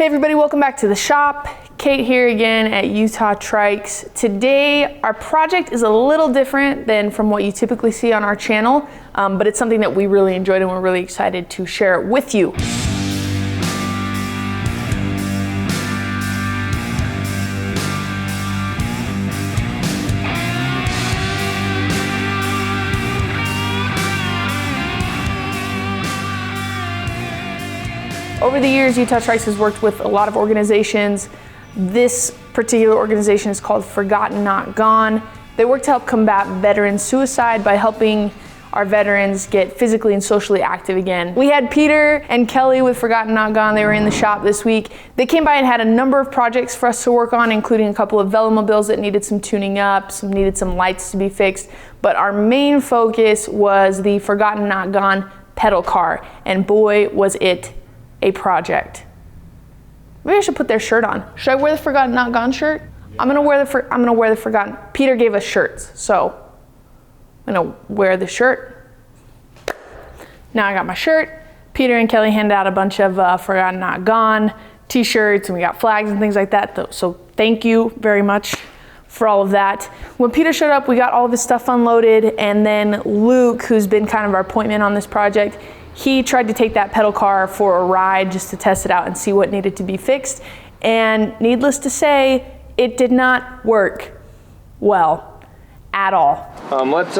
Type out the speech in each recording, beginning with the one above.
Hey everybody, welcome back to the shop. Kate here again at Utah Trikes. Today, our project is a little different than from what you typically see on our channel, but it's something that we really enjoyed and we're really excited to share it with you. Over the years, Utah Trikes has worked with a lot of organizations. This particular organization is called Forgotten Not Gone. They work to help combat veteran suicide by helping our veterans get physically and socially active again. We had Peter and Kelly with Forgotten Not Gone. They were in the shop this week. They came by and had a number of projects for us to work on, including a couple of Velomobiles that needed some tuning up, needed some lights to be fixed. But our main focus was the Forgotten Not Gone pedal car, and boy, was it a project. Maybe I should put their shirt on. Should I wear the Forgotten Not Gone shirt? I'm gonna wear the Forgotten. Peter gave us shirts, so I'm gonna wear the shirt. Now I got my shirt. Peter and Kelly handed out a bunch of Forgotten Not Gone t-shirts, and we got flags and things like that. So thank you very much for all of that. When Peter showed up, we got all of his stuff unloaded, and then Luke, who's been kind of our point man on this project, he tried to take that pedal car for a ride just to test it out and see what needed to be fixed. And needless to say, it did not work well at all. Let's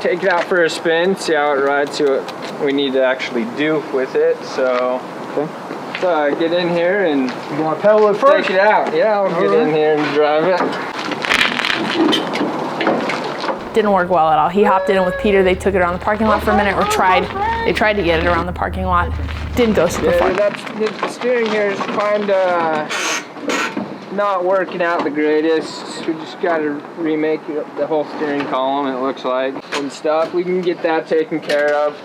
take it out for a spin, see how it rides, see what we need to actually do with it. So let's get in here and you want to pedal it first? Take it out. Yeah, I'll get in here and drive it. Didn't work well at all. He hopped in with Peter. They took it around the parking lot for a minute, or they tried to get it around the parking lot. Didn't go super far. The steering here is kind of not working out the greatest. We just got to remake the whole steering column, it looks like, and stuff. We can get that taken care of,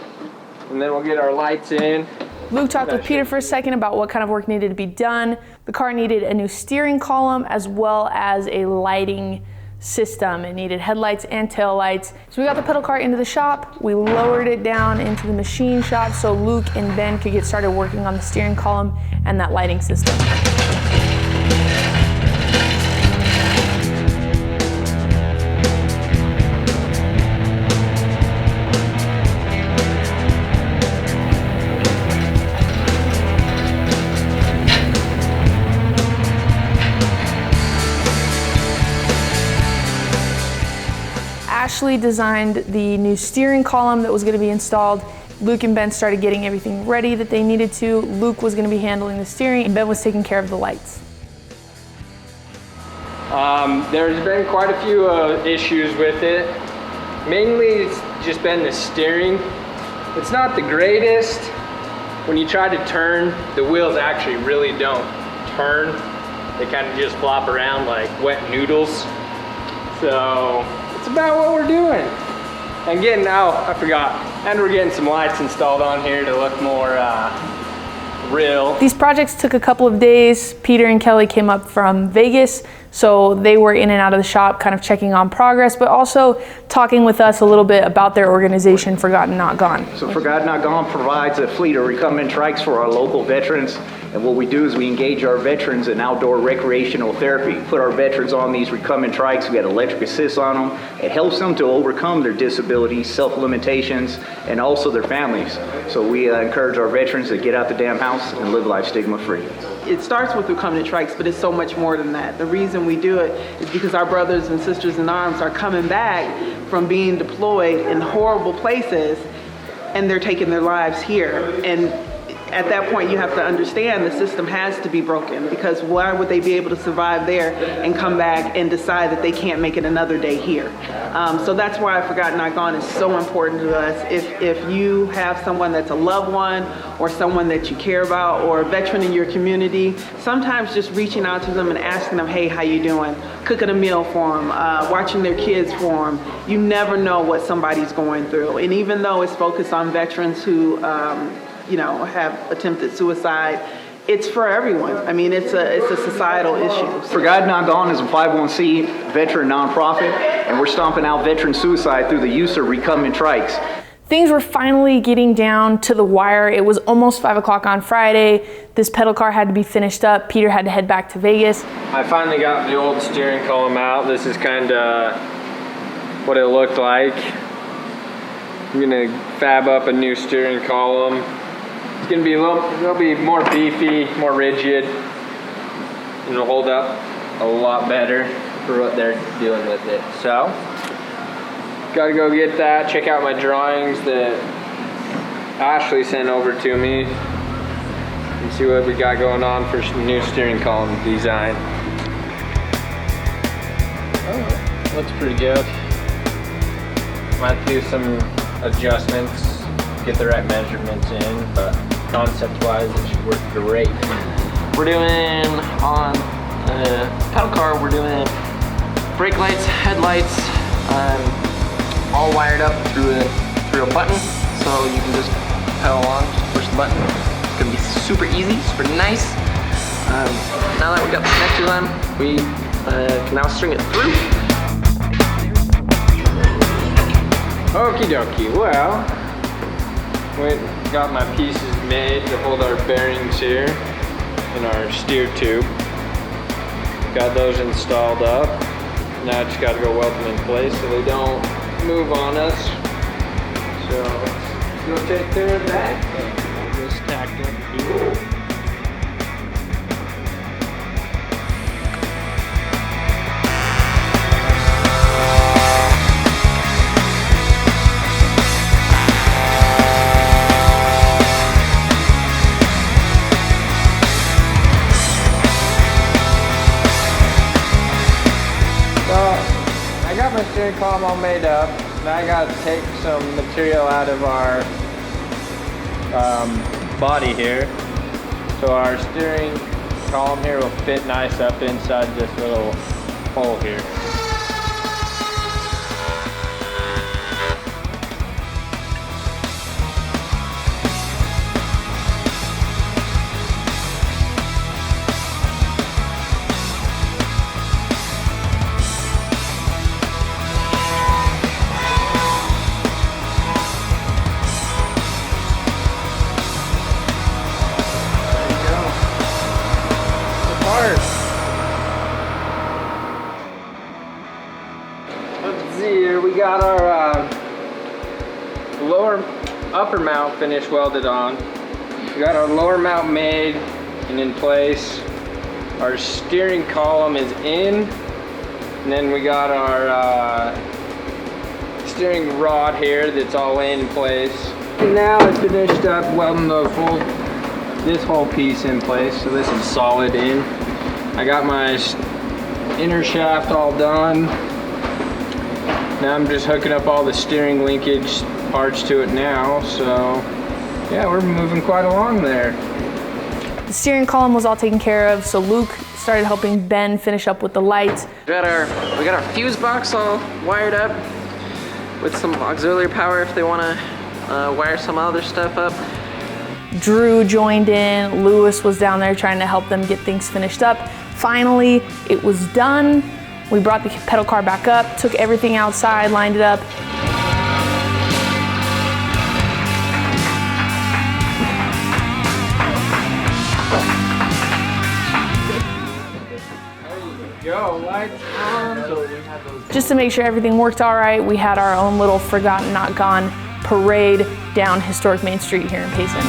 and then we'll get our lights in. Luke talked with Peter for a second about what kind of work needed to be done. The car needed a new steering column as well as a lighting system. It needed headlights and taillights. So we got the pedal car into the shop. We lowered it down into the machine shop so Luke and Ben could get started working on the steering column and that lighting system. Ashley designed the new steering column that was going to be installed. Luke and Ben started getting everything ready that they needed to. Luke was going to be handling the steering, and Ben was taking care of the lights. There's been quite a few issues with it. Mainly it's just been the steering. It's not the greatest. When you try to turn, the wheels actually really don't turn. They kind of just flop around like wet noodles. So it's about what we're doing. And getting out, I forgot, and we're getting some lights installed on here to look more real. These projects took a couple of days. Peter and Kelly came up from Vegas, so they were in and out of the shop kind of checking on progress, but also talking with us a little bit about their organization, Forgotten Not Gone. So Forgotten Not Gone provides a fleet of recumbent trikes for our local veterans. And what we do is we engage our veterans in outdoor recreational therapy. Put our veterans on these recumbent trikes. We got electric assist on them. It helps them to overcome their disabilities, self-limitations, and also their families. So we encourage our veterans to get out the damn house and live life stigma-free. It starts with recumbent trikes, but it's so much more than that. The reason we do it is because our brothers and sisters in arms are coming back from being deployed in horrible places, and they're taking their lives here. And at that point, you have to understand the system has to be broken, because why would they be able to survive there and come back and decide that they can't make it another day here? So that's why Forgotten Not Gone is so important to us. If you have someone that's a loved one or someone that you care about or a veteran in your community, sometimes just reaching out to them and asking them, hey, how you doing? Cooking a meal for them, watching their kids for them. You never know what somebody's going through. And even though it's focused on veterans who have attempted suicide, it's for everyone. I mean, it's a societal issue. Forgotten Not Gone is a 501c veteran nonprofit, and we're stomping out veteran suicide through the use of recumbent trikes. Things were finally getting down to the wire. It was almost 5 o'clock on Friday. This pedal car had to be finished up. Peter had to head back to Vegas. I finally got the old steering column out. This is kind of what it looked like. I'm gonna fab up a new steering column. It's gonna be it'll be more beefy, more rigid, and it'll hold up a lot better for what they're doing with it. So, gotta go get that, check out my drawings that Ashley sent over to me, and see what we got going on for some new steering column design. Oh, looks pretty good. Might do some adjustments, get the right measurements in, but concept-wise, it should work great. We're doing on the pedal car, we're doing brake lights, headlights, all wired up through a button, so you can just pedal along, just push the button. It's gonna be super easy, super nice. Now that we got the connectors on, we can now string it through. Okie dokie, well, we got my pieces made to hold our bearings here and our steer tube. Got those installed up. Now I just gotta go weld them in place so they don't move on us. So let's go take care of that. Just tacked up here. My steering column all made up. Now I got to take some material out of our body here, so our steering column here will fit nice up inside this little hole here. Let's see here, we got our upper mount finish welded on. We got our lower mount made and in place. Our steering column is in, and then we got our steering rod here that's all in place. And now I finished up welding this whole piece in place, so this is solid in. I got my inner shaft all done. Now I'm just hooking up all the steering linkage parts to it now, so yeah, we're moving quite along there. The steering column was all taken care of, so Luke started helping Ben finish up with the lights. We got our fuse box all wired up with some auxiliary power if they want to wire some other stuff up. Drew joined in, Lewis was down there trying to help them get things finished up. Finally, it was done. We brought the pedal car back up, took everything outside, lined it up. Go, lights on. Just to make sure everything worked all right, we had our own little Forgotten Not Gone parade down historic Main Street here in Payson.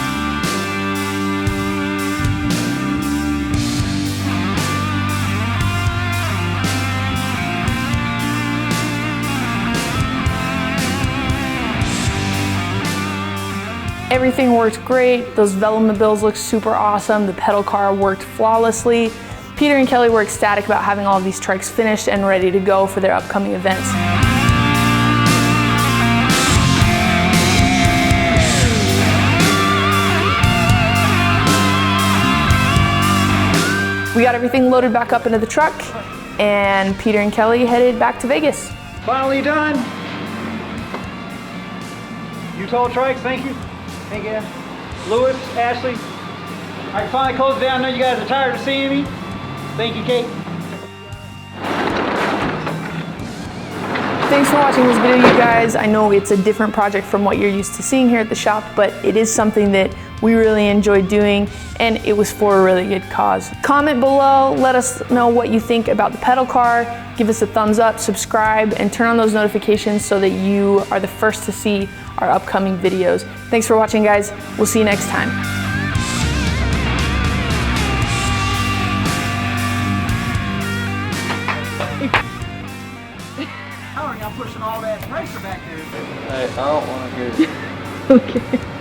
Everything worked great. Those Velomobiles looked super awesome. The pedal car worked flawlessly. Peter and Kelly were ecstatic about having all of these trikes finished and ready to go for their upcoming events. We got everything loaded back up into the truck, and Peter and Kelly headed back to Vegas. Finally done. Utah Trikes, thank you. Thank you. Lewis, Ashley. I can finally close it down. I know you guys are tired of seeing me. Thank you, Kate. Thanks for watching this video, you guys. I know it's a different project from what you're used to seeing here at the shop, but it is something that we really enjoyed doing, and it was for a really good cause. Comment below, let us know what you think about the pedal car. Give us a thumbs up, subscribe, and turn on those notifications so that you are the first to see our upcoming videos. Thanks for watching, guys. We'll see you next time. How are y'all pushing all that pressure back there? I don't want to hear it. Okay.